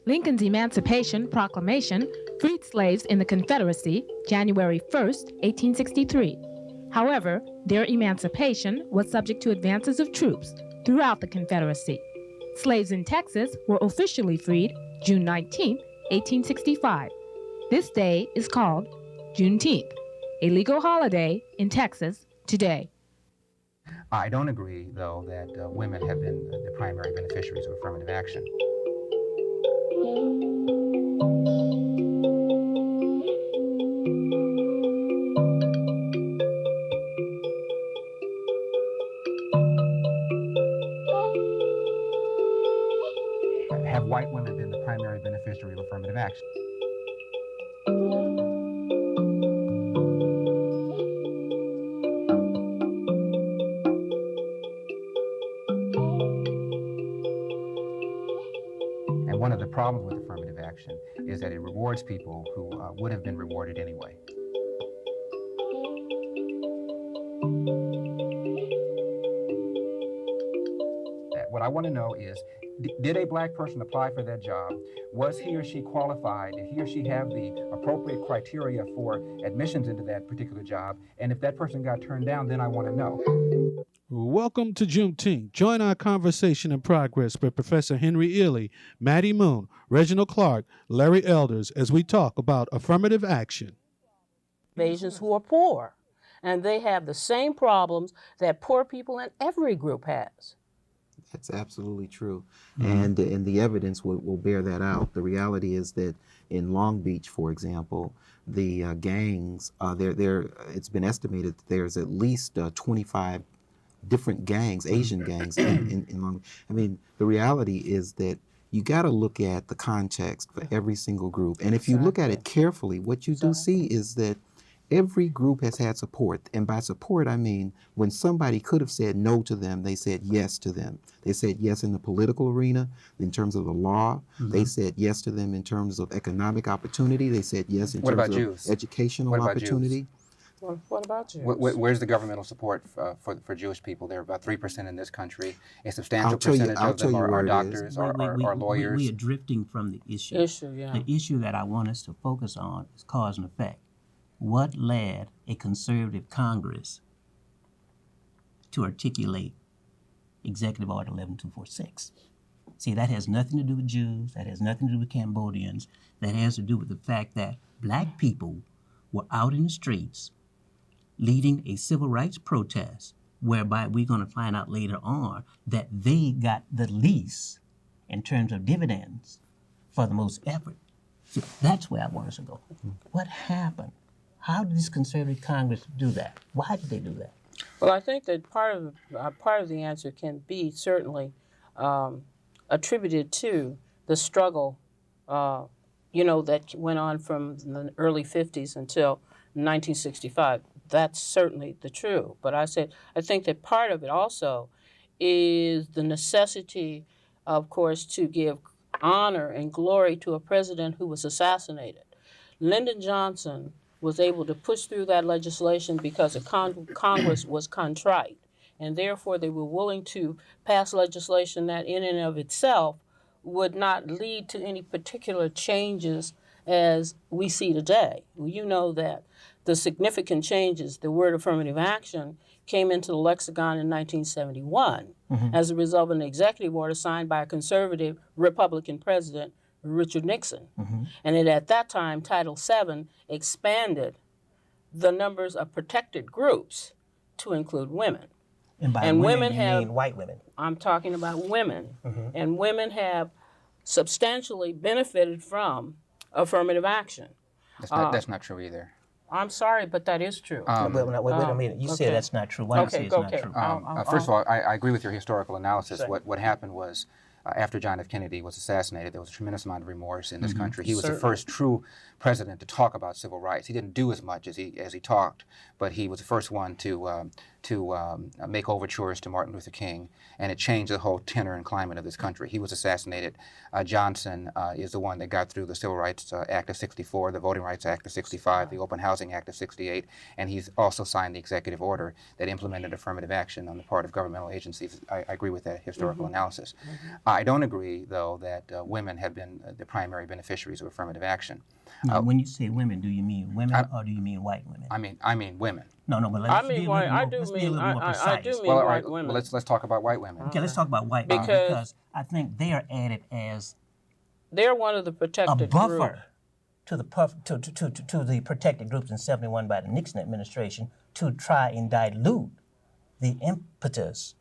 Lincoln's Emancipation Proclamation freed slaves in the Confederacy January 1st, 1863. However, their emancipation was subject to advances of troops throughout the Confederacy. Slaves in Texas were officially freed June 19, 1865. This day is called Juneteenth, a legal holiday in Texas today. I don't agree, though, that women have been the primary beneficiaries of affirmative action. Have white women been the primary beneficiary of affirmative action? And one of the problems with affirmative action is that it rewards people who would have been rewarded anyway. What I want to know is, did a black person apply for that job? Was he or she qualified? Did he or she have the appropriate criteria for admissions into that particular job? And if that person got turned down, then I want to know. Welcome to Juneteenth. Join our conversation in progress with Professor Henry Ealy, Mattie Moon, Reg Clark, Larry Elders, as we talk about affirmative action. Asians who are poor, and they have the same problems that poor people in every group has. That's absolutely true. And the evidence will bear that out. The reality is that in Long Beach, for example, the gangs, it's been estimated that there's at least 25 different gangs, Asian gangs in Long Beach. I mean, the reality is that you got to look at the context for every single group. And if you look at it carefully, what you do see is that every group has had support. And by support, I mean when somebody could have said no to them, they said yes to them. They said yes in the political arena, in terms of the law. They said yes to them in terms of economic opportunity. They said yes in terms of Jews? Educational opportunity. What about Jews? Where's the governmental support for Jewish people? There are about 3% in this country. A substantial percentage of them are doctors, are lawyers. We are drifting from the issue. The issue that I want us to focus on is cause and effect. What led a conservative Congress to articulate Executive Order 11246? See, that has nothing to do with Jews, that has nothing to do with Cambodians, that has to do with the fact that black people were out in the streets leading a civil rights protest, whereby we're going to find out later on that they got the least in terms of dividends for the most effort. So that's where I want us to go. What happened? How did this conservative Congress do that? Why did they do that? Well, I think that part of the answer can be certainly attributed to the struggle, that went on from the early 50s until 1965. That's certainly the true. But I think that part of it also is the necessity, of course, to give honor and glory to a president who was assassinated. Lyndon Johnson was able to push through that legislation because the Congress was contrite, and therefore they were willing to pass legislation that in and of itself would not lead to any particular changes as we see today. You know that the significant changes, the word affirmative action, came into the lexicon in 1971 as a result of an executive order signed by a conservative Republican president, Richard Nixon. And at that time, Title VII expanded the numbers of protected groups to include women. And by women, you mean white women? I'm talking about women. And women have substantially benefited from affirmative action. That's not true either. I'm sorry, but that is true. Wait a minute. You said that's not true. Why do you say it's not true? First of all, I agree with your historical analysis. What happened was, after John F. Kennedy was assassinated, there was a tremendous amount of remorse in this country. He was the first true president to talk about civil rights. He didn't do as much as he talked, but he was the first one to to make overtures to Martin Luther King, and it changed the whole tenor and climate of this country. He was assassinated. Johnson is the one that got through the Civil Rights Act of '64, the Voting Rights Act of '65, the Open Housing Act of '68, and he's also signed the executive order that implemented affirmative action on the part of governmental agencies. I agree with that historical analysis. I don't agree, though, that women have been the primary beneficiaries of affirmative action. Now, when you say women, do you mean women or do you mean white women? I mean women. No, but let's be a little more precise. I do mean Well, all white right, women. well, let's talk about white women. Okay, let's talk about white women because I think they are added as they're one of the protected a buffer group. to the protected groups in '71 by the Nixon administration to try and dilute the impetus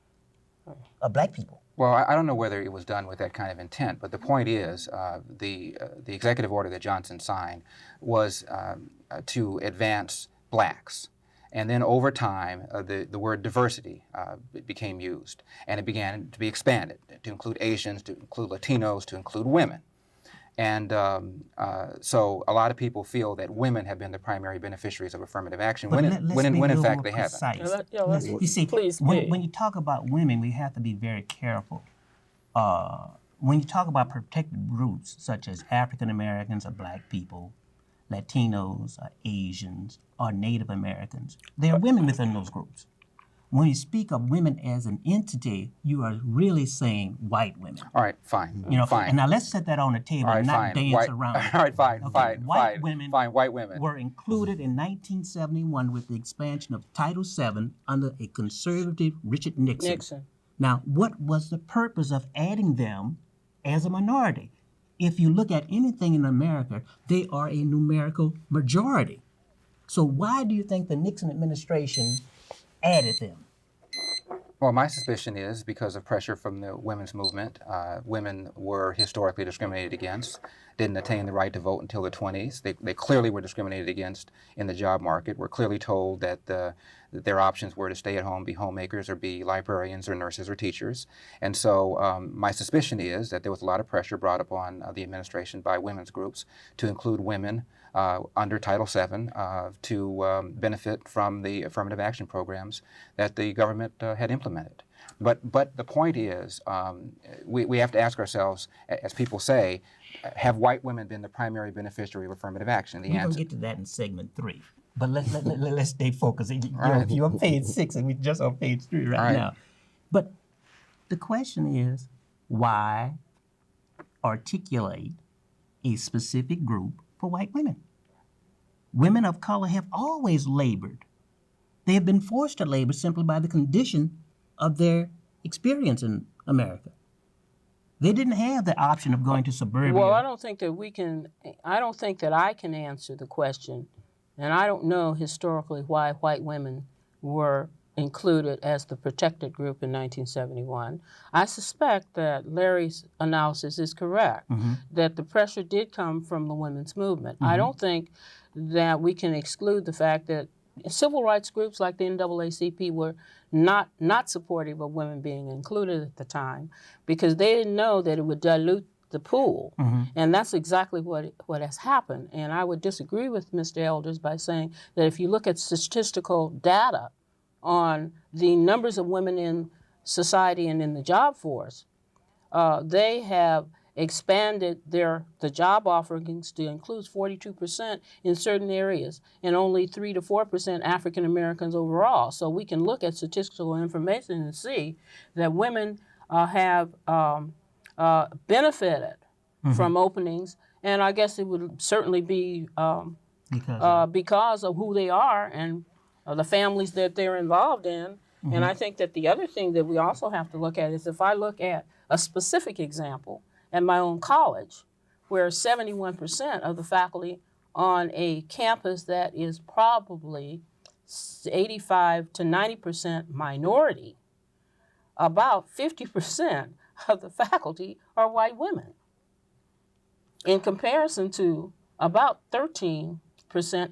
of black people. Well, I don't know whether it was done with that kind of intent, but the point is the executive order that Johnson signed was to advance blacks. And then over time, the word diversity became used, and it began to be expanded to include Asians, to include Latinos, to include women. And so a lot of people feel that women have been the primary beneficiaries of affirmative action, when in fact they haven't. You see, when you talk about women, we have to be very careful. When you talk about protected groups such as African Americans or black people, Latinos or Asians or Native Americans, there are women within those groups. When you speak of women as an entity, you are really saying white women. All right, fine. Fine. And now let's set that on the table and not dance around it. All right, fine, White women were included in 1971 with the expansion of Title VII under a conservative Richard Nixon. Now, what was the purpose of adding them as a minority? If you look at anything in America, they are a numerical majority. So why do you think the Nixon administration added them? Well, my suspicion is because of pressure from the women's movement. Women were historically discriminated against, didn't attain the right to vote until the 20s. They clearly were discriminated against in the job market, were clearly told that their options were to stay at home, be homemakers, or be librarians or nurses or teachers. And so my suspicion is that there was a lot of pressure brought upon the administration by women's groups to include women under Title VII to benefit from the affirmative action programs that the government had implemented. But the point is, we have to ask ourselves, as people say, have white women been the primary beneficiary of affirmative action? We're going to get to that in segment 3. But let's stay focused. You're on page 6 and we're just on page 3 right now. But the question is, why articulate a specific group for white women? Women of color have always labored. They have been forced to labor simply by the condition of their experience in America. They didn't have the option of going to suburbia. Well, I don't think that I can answer the question, and I don't know historically why white women were included as the protected group in 1971. I suspect that Larry's analysis is correct, that the pressure did come from the women's movement. I don't think that we can exclude the fact that civil rights groups like the NAACP were not supportive of women being included at the time because they didn't know that it would dilute the pool. And that's exactly what has happened. And I would disagree with Mr. Elders by saying that if you look at statistical data on the numbers of women in society and in the job force, they have expanded the job offerings to include 42% in certain areas and only 3 to 4% African Americans overall. So we can look at statistical information and see that women have benefited from openings, and I guess it would certainly be because of who they are and the families that they're involved in. And I think that the other thing that we also have to look at is if I look at a specific example at my own college, where 71% of the faculty on a campus that is probably 85 to 90% minority, about 50% of the faculty are white women, in comparison to about 13%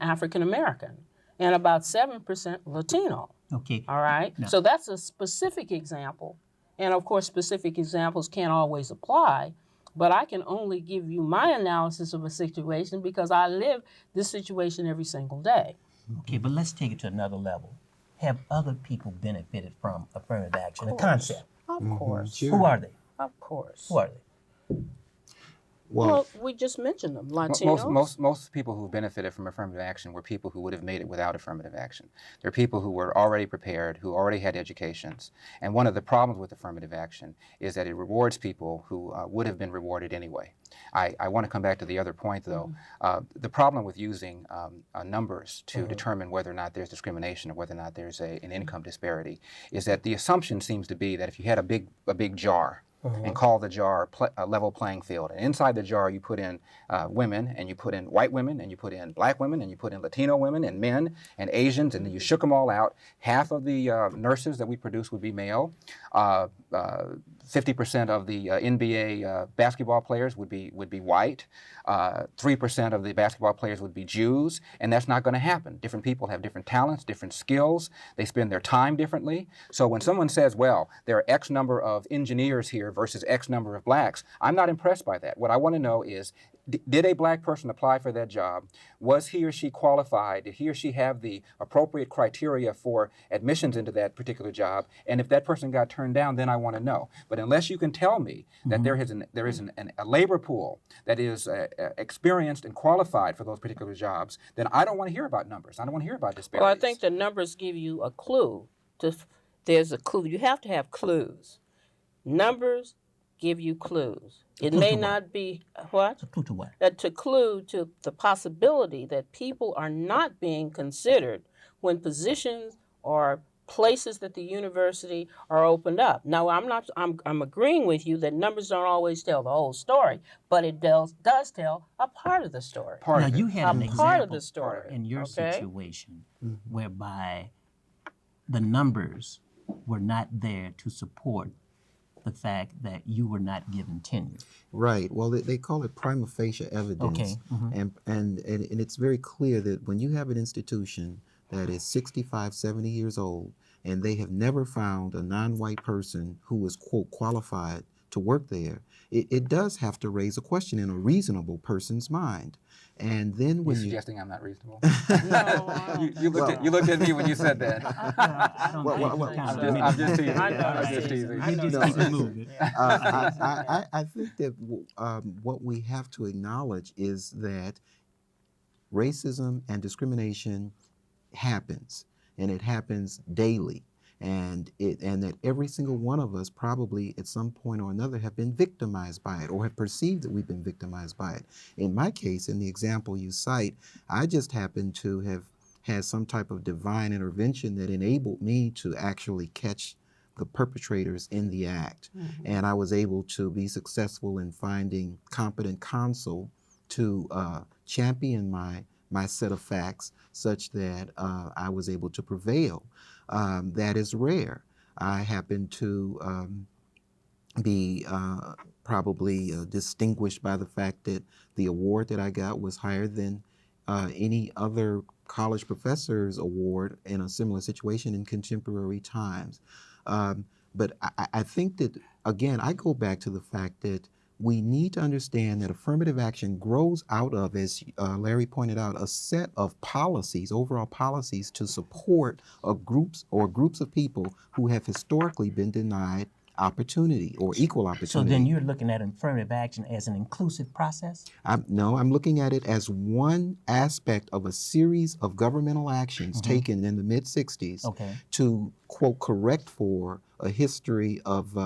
African American and about 7% Latino. Okay. All right? No. So that's a specific example. And of course, specific examples can't always apply, but I can only give you my analysis of a situation because I live this situation every single day. Okay, but let's take it to another level. have other people benefited from affirmative action, a concept? Of course. Sure. Who are they? Of course. Who are they? Well, we just mentioned them. Latinos. Most people who benefited from affirmative action were people who would have made it without affirmative action. They're people who were already prepared, who already had educations. And one of the problems with affirmative action is that it rewards people who would have been rewarded anyway. I want to come back to the other point, though. The problem with using numbers to determine whether or not there's discrimination or whether or not there's an income disparity is that the assumption seems to be that if you had a big jar, and call the jar a level playing field. And inside the jar, you put in women, and you put in white women, and you put in black women, and you put in Latino women, and men, and Asians, and then you shook them all out. Half of the nurses that we produce would be male. 50% of the NBA basketball players would be white. 3% of the basketball players would be Jews, and that's not going to happen. Different people have different talents, different skills. They spend their time differently. So when someone says, well, there are X number of engineers here versus X number of blacks, I'm not impressed by that. What I want to know is, did a black person apply for that job? Was he or she qualified? Did he or she have the appropriate criteria for admissions into that particular job? And if that person got turned down, then I want to know. But unless you can tell me that there is a labor pool that is experienced and qualified for those particular jobs, then I don't want to hear about numbers. I don't want to hear about disparities. Well, I think the numbers give you a clue. There's a clue. You have to have clues. Numbers give you clues. It may not be what? A clue to what? To clue to the possibility that people are not being considered when positions or places at the university are opened up. Now, I'm agreeing with you that numbers don't always tell the whole story, but it does tell a part of the story. Now, you had an example part of the story in your situation whereby the numbers were not there to support the fact that you were not given tenure. Right. Well, they call it prima facie evidence. Okay. And it's very clear that when you have an institution that is 65, 70 years old, and they have never found a non-white person who is, quote, qualified to work there, it does have to raise a question in a reasonable person's mind. And then when You're suggesting I'm not reasonable? No, you looked at me when you said that. I don't I'm just teasing. I'm just teasing. You just keep it moving. I think that what we have to acknowledge is that racism and discrimination happens, and it happens daily. And that every single one of us probably at some point or another have been victimized by it or have perceived that we've been victimized by it. In my case, in the example you cite, I just happened to have had some type of divine intervention that enabled me to actually catch the perpetrators in the act. And I was able to be successful in finding competent counsel to champion my set of facts such that I was able to prevail. That is rare. I happen to be probably distinguished by the fact that the award that I got was higher than any other college professor's award in a similar situation in contemporary times. But I think that, again, I go back to the fact that we need to understand that affirmative action grows out of, as Larry pointed out, a set of policies, overall policies to support groups of people who have historically been denied opportunity or equal opportunity. So then you're looking at affirmative action as an inclusive process? No, I'm looking at it as one aspect of a series of governmental actions taken in the mid-'60s to, quote, correct for a history of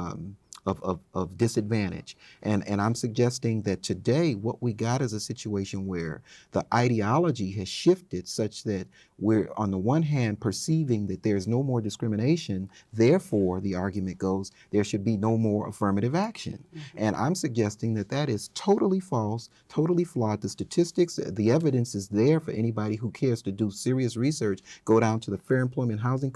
disadvantage. And I'm suggesting that today what we got is a situation where the ideology has shifted such that we're on the one hand perceiving that there's no more discrimination, therefore the argument goes there should be no more affirmative action. And I'm suggesting that that is totally false, totally flawed. The statistics, the evidence is there for anybody who cares to do serious research. Go down to the Fair Employment Housing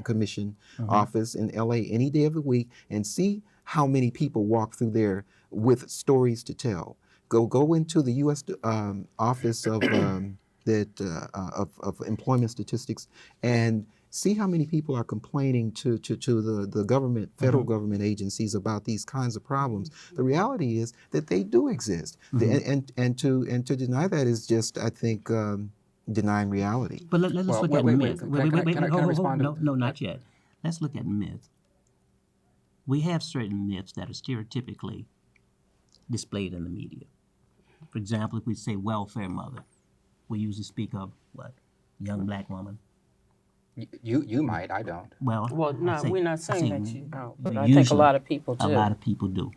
Commission office in LA any day of the week and see how many people walk through there with stories to tell. Go into the U.S. Office of Employment Statistics and see how many people are complaining to the government, federal government agencies about these kinds of problems. The reality is that they do exist, and to deny that is just, I think, denying reality. But let's Well, look wait, at wait, myth. wait. Can I respond to- No, not yet. Let's look at myth. We have certain myths that are stereotypically displayed in the media. For example, if we say welfare mother, we usually speak of what? Young black woman. You might, I don't. Well, no, we're not saying that you don't, but I think a usually lot of people do. A lot of people do.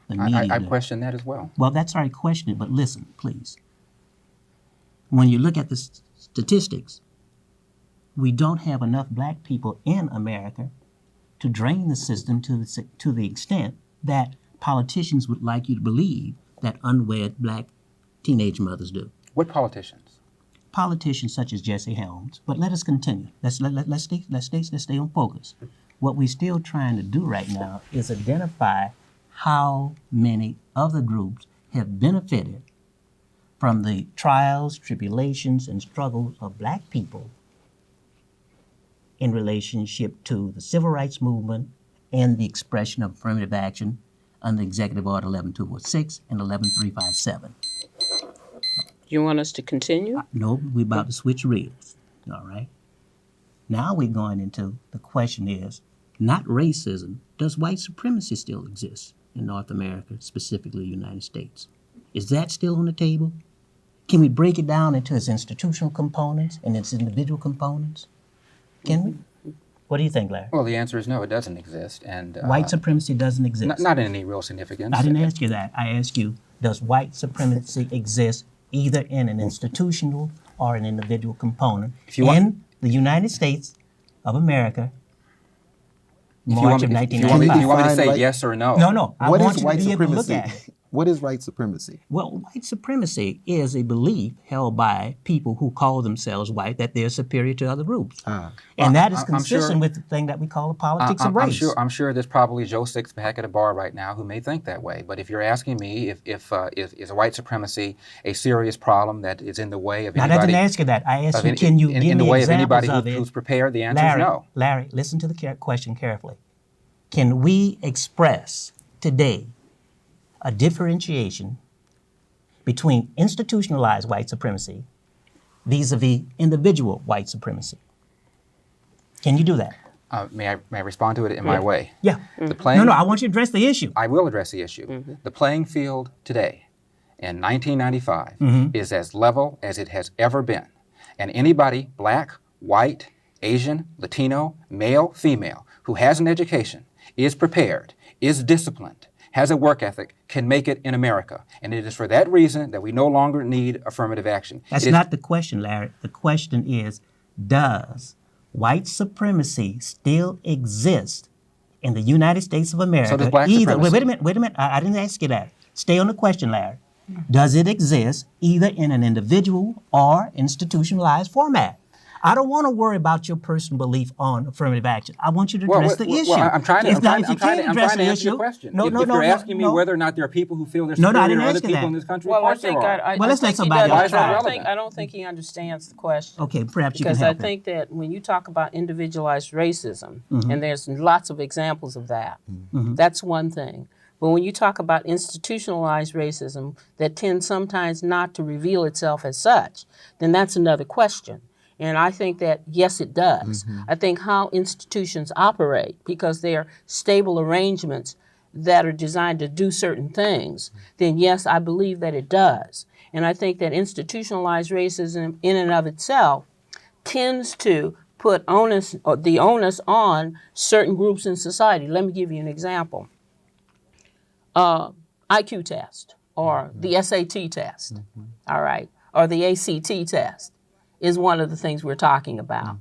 The media I do. question that as well. Well, that's all right, question it, but listen, please. When you look at the statistics, we don't have enough black people in America to drain the system to the extent that politicians would like you to believe that unwed black teenage mothers do. What politicians? Politicians such as Jesse Helms. But let us continue. Let's stay on focus. What we're still trying to do right now is identify how many other groups have benefited from the trials, tribulations, and struggles of black people in relationship to the civil rights movement and the expression of affirmative action under Executive Order 11246 and 11357. You want us to continue? No, we're about to switch reels, all right? Now we're going into the question is, not racism, does white supremacy still exist in North America, specifically the United States? Is that still on the table? Can we break it down into its institutional components and its individual components? Can we? What do you think, Larry? Well, the answer is no, it doesn't exist. And white supremacy doesn't exist? Not in any real significance. I didn't ask you that. I asked you, does white supremacy exist either in an institutional or an individual component in the United States of America, March of 1995? If you want me to say yes or no? No. I What want is you white to be able to look supremacy? at it. What is white supremacy? Well, white supremacy is a belief held by people who call themselves white that they're superior to other groups. And that is consistent with the thing that we call the politics of race. I'm sure there's probably Joe Six back at a bar right now who may think that way. But if you're asking me if is white supremacy a serious problem that is in the way of anybody... I didn't ask you that. I asked you, can you give me in the way of examples anybody of it? who's prepared, the answer is no. Larry, listen to the question carefully. Can we express today a differentiation between institutionalized white supremacy vis-a-vis individual white supremacy? Can you do that? May I respond to it in my way? Yeah. The playing, No, I want you to address the issue. I will address the issue. The playing field today in 1995 is as level as it has ever been. And anybody, black, white, Asian, Latino, male, female, who has an education, is prepared, is disciplined, has a work ethic, can make it in America. And it is for that reason that we no longer need affirmative action. That's not the question, Larry. The question is, does white supremacy still exist in the United States of America? So does black supremacy. Wait a minute. I didn't ask you that. Stay on the question, Larry. Does it exist either in an individual or institutionalized format? I don't want to worry about your personal belief on affirmative action. I want you to address the issue. Well, I'm trying to answer your question. If you're asking me whether or not there are people who feel they're superior to other people in this country, of course there are. Well, let's let somebody else try. I don't think he understands the question. Okay, perhaps you can help help Because I think that when you talk about individualized racism, and there's lots of examples of that, that's one thing. But when you talk about institutionalized racism that tends sometimes not to reveal itself as such, then that's another question. And I think that, yes, it does. I think how institutions operate, because they are stable arrangements that are designed to do certain things, then yes, I believe that it does. And I think that institutionalized racism in and of itself tends to put the onus on certain groups in society. Let me give you an example. IQ test, or the SAT test, all right, or the ACT test is one of the things we're talking about.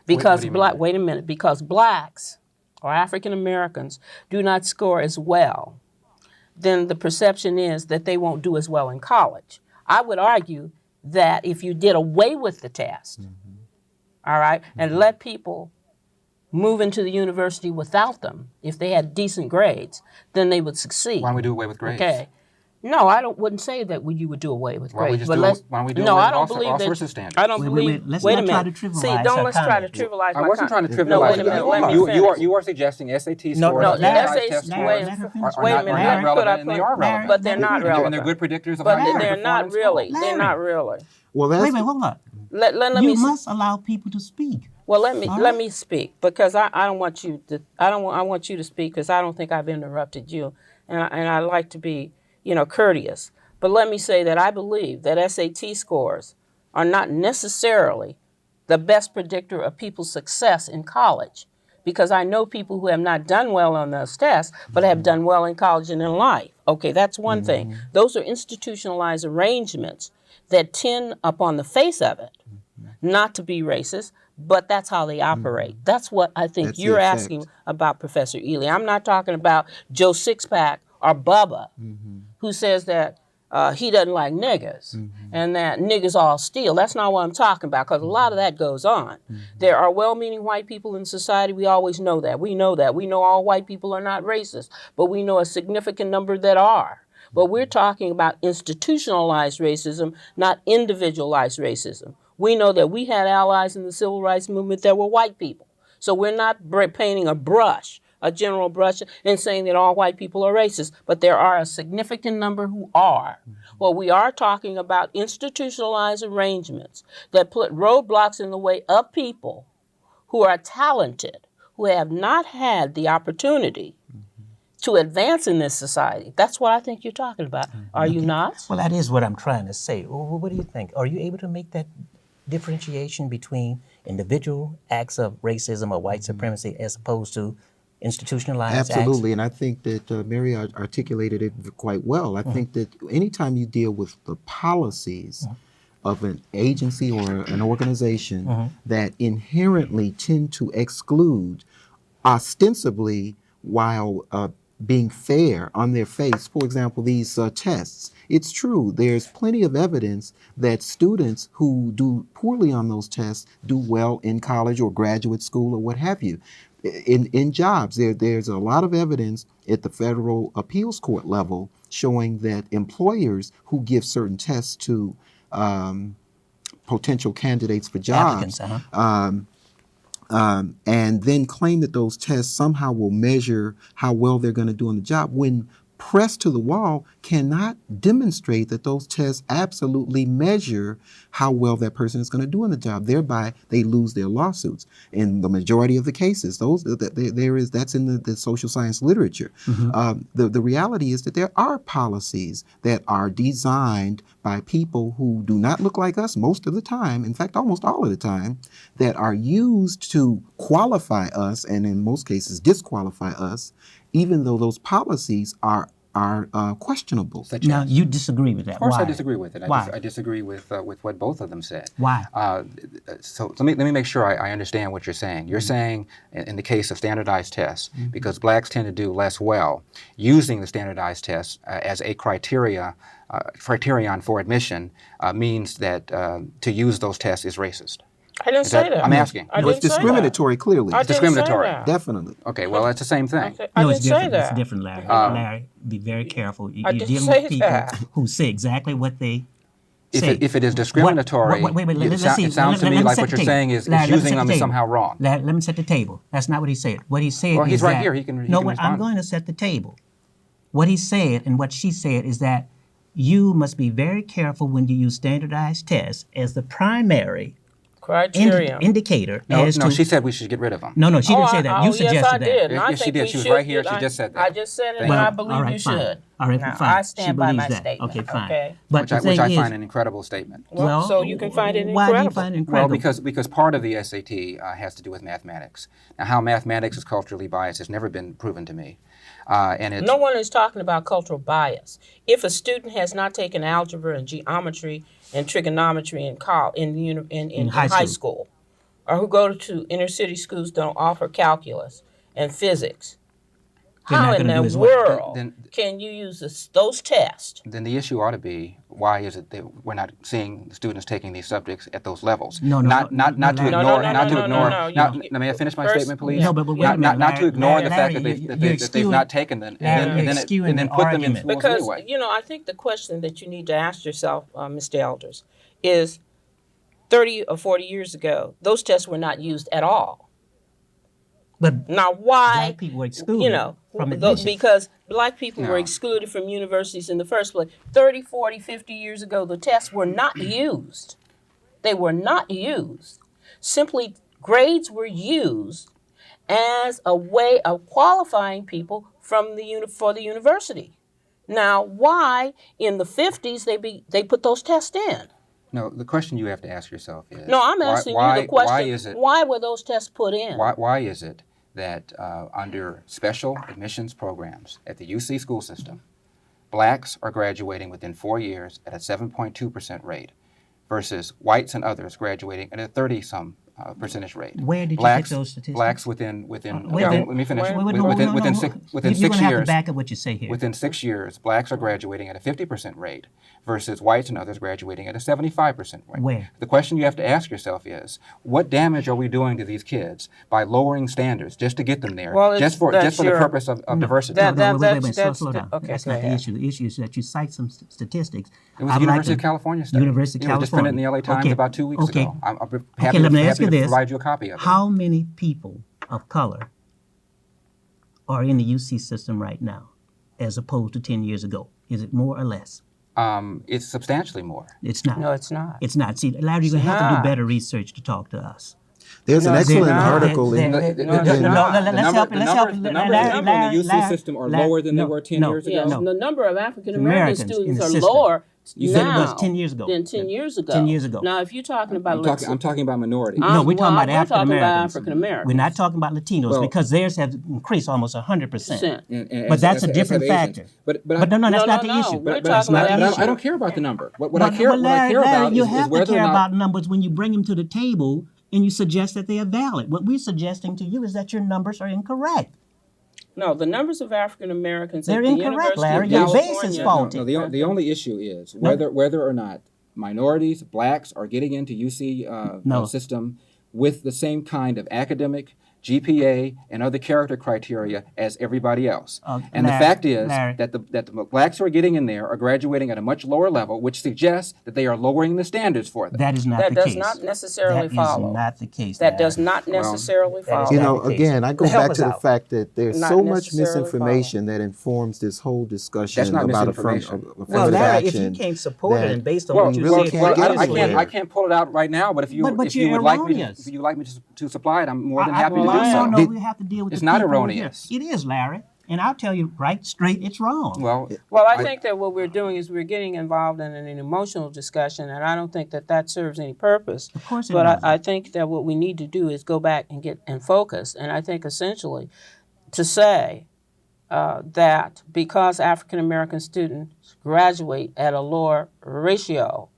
Because because blacks or African Americans do not score as well, then the perception is that they won't do as well in college. I would argue that if you did away with the test, all right, and let people move into the university without them, if they had decent grades, then they would succeed. Why don't we do away with grades? Okay. No, I wouldn't say that you would do away with grades. Why don't we do away with all sorts of standards? I don't believe. Wait a minute. See, let's try to trivialize. I wasn't trying to trivialize. Wait a minute. Let me finish. You are suggesting SAT scores. No, the SAT scores wait a minute. Are not relevant, and they are relevant. But they're not relevant. And they're good predictors of But how they're not really. They're not really. Well, wait, hold on. You must allow people to speak. Well, let me speak, because I don't want you to. I want you to speak, because I don't think I've interrupted you, and I like to be, courteous. But let me say that I believe that SAT scores are not necessarily the best predictor of people's success in college, because I know people who have not done well on those tests, but have done well in college and in life. Okay, that's one thing. Those are institutionalized arrangements that tend, upon the face of it, not to be racist, but that's how they operate. That's what I think you're asking about, Professor Ealy. I'm not talking about Joe Sixpack or Bubba, who says that he doesn't like niggas and that niggas all steal. That's not what I'm talking about, because a lot of that goes on. There are well-meaning white people in society. We always know that. We know that. We know all white people are not racist, but we know a significant number that are. But we're talking about institutionalized racism, not individualized racism. We know that we had allies in the civil rights movement that were white people. So we're not painting a general brush, and saying that all white people are racist, but there are a significant number who are. Well, we are talking about institutionalized arrangements that put roadblocks in the way of people who are talented, who have not had the opportunity to advance in this society. That's what I think you're talking about. Are you not? Well, that is what I'm trying to say. Well, what do you think? Are you able to make that differentiation between individual acts of racism or white supremacy as opposed to institutionalized Absolutely, acts? and I think that Mary articulated it quite well. I think that anytime you deal with the policies of an agency or an organization that inherently tend to exclude, ostensibly while being fair on their face, for example, these tests. It's true, there's plenty of evidence that students who do poorly on those tests do well in college or graduate school or what have you. In jobs, there's a lot of evidence at the federal appeals court level showing that employers who give certain tests to potential candidates for jobs and then claim that those tests somehow will measure how well they're going to do on the job, when pressed to the wall, cannot demonstrate that those tests absolutely measure how well that person is going to do in the job. Thereby, they lose their lawsuits. In the majority of the cases, that's in the social science literature. The reality is that there are policies that are designed by people who do not look like us most of the time, in fact, almost all of the time, that are used to qualify us and in most cases disqualify us, even though those policies are questionable. Now, you disagree with that. Of course, Why? I disagree with it. I disagree with what both of them said. Why? So let me make sure I understand what you're saying. You're saying, in the case of standardized tests, because blacks tend to do less well, using the standardized tests as a criterion for admission means that to use those tests is racist. I didn't say that. I'm asking. It's discriminatory, clearly. I It's discriminatory. Definitely. Okay, well, that's the same thing. I No, didn't it's say different. that. It's different, Larry. Larry, be very careful. You're didn't dealing say with people that. who say exactly what they say. If it is discriminatory, it sounds to me like what you're saying is using them is somehow wrong. Let me set the table. That's not what he said. What he said is Well, he's right that, here. He can No, respond. I'm going to set the table. What he said and what she said is that you must be very careful when you use standardized tests as the primary Criteria. indicator. No, she said we should get rid of them. No, she didn't say that. You suggested yes, I that. did. Yes, she did. She was right here. She just said that. I just said it, and Well, I believe all right, you fine. should. All right, Now, fine. I She stand by my believes that. statement. Okay, fine. Okay. But Which the I thing is, find an incredible statement. Well, so you can find it why do you incredible. find it Well, incredible? because part of the SAT has to do with mathematics. Now, how mathematics is culturally biased has never been proven to me. And it's, No one is talking about cultural bias. If a student has not taken algebra and geometry and trigonometry in high school, or who go to inner city schools don't offer calculus and physics, They're how not in gonna do the as well. world can you use those tests? then the issue ought to be, why is it that we're not seeing students taking these subjects at those levels? No, Not to ignore. No. May I finish my First- statement, please? No, but wait a minute, not to ignore the fact Larry, that you're they've not taken them and then put them in argument. schools Because, anyway. I think the question that you need to ask yourself, Mr. Elders, is 30 or 40 years ago, those tests were not used at all. But Now, why? black people were excluded from admission. Because black people No. were excluded from universities in the first place. 30, 40, 50 years ago, the tests were not used. They were not used. Simply, grades were used as a way of qualifying people for the university. Now, why in the 50s they put those tests in? No, the question you have to ask yourself is... No, I'm asking you the question. Why were those tests put in? Why is it that under special admissions programs at the UC school system, blacks are graduating within 4 years at a 7.2% rate versus whites and others graduating at a 30-some percentage rate? Where did you get those statistics? Blacks within let me finish. Within 6 years. You're going to have to back up what you say here. Within 6 years, blacks are graduating at a 50% rate versus whites and others graduating at a 75% rate. Where? The question you have to ask yourself is, what damage are we doing to these kids by lowering standards just to get them there, just for the purpose of diversity? Slow down. Okay, that's not the issue. The issue is that you cite some statistics. It was the University of California study. University of California. Just printed in the LA Times about 2 weeks ago. I'm happy let me ask you to this. provide you a copy of it. How many people of color are in the UC system right now as opposed to 10 years ago? Is it more or less? It's substantially more. It's not. No, it's not. It's not. See, Larry, you're going to have to do better research to talk to us. There's an excellent article in... Let's help. The numbers in the UC system are lower than they were 10 years ago. The number of African American students are lower You said it was 10 years ago. Than 10 years ago. 10 years ago. Now, if you're talking about... I'm talking about minorities. No, we're talking about African Americans. We're not talking about Latinos because theirs have increased almost 100%. But that's a different factor. But no, that's not the issue. We're talking about I don't care about the number. What I care about is whether or not... You have to care about numbers when you bring them to the table and you suggest that they are valid. What we're suggesting to you is that your numbers are incorrect. No, the numbers of African Americans they're at the incorrect, University Larry. of Your California. base is faulty. The only issue is whether or not minorities, blacks, are getting into UC system with the same kind of academic, GPA, and other character criteria as everybody else. And the fact is that the blacks who are getting in there are graduating at a much lower level, which suggests that they are lowering the standards for them. That is not the case. That does not necessarily follow. That is not the case. That does not necessarily follow. You know, again, I go back to the fact that there's so much misinformation that informs this whole discussion about affirmative Larry, action. if you can't support it and based on well, what you really say, I can't pull it out right now. But if you would like me to supply it, I'm more than happy to do so. No, we have to deal with it's the not people erroneous. Here. It is, Larry. And I'll tell you right straight, it's wrong. Well, I think that what we're doing is we're getting involved in an emotional discussion, and I don't think that serves any purpose. Of course it doesn't. I think that what we need to do is go back and focus. And I think essentially to say that because African American students graduate at a lower ratio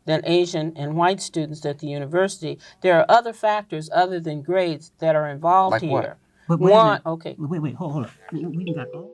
than Asian and white students at the university, there are other factors other than grades that are involved like here. What? But One, okay. Wait, hold on. We got all...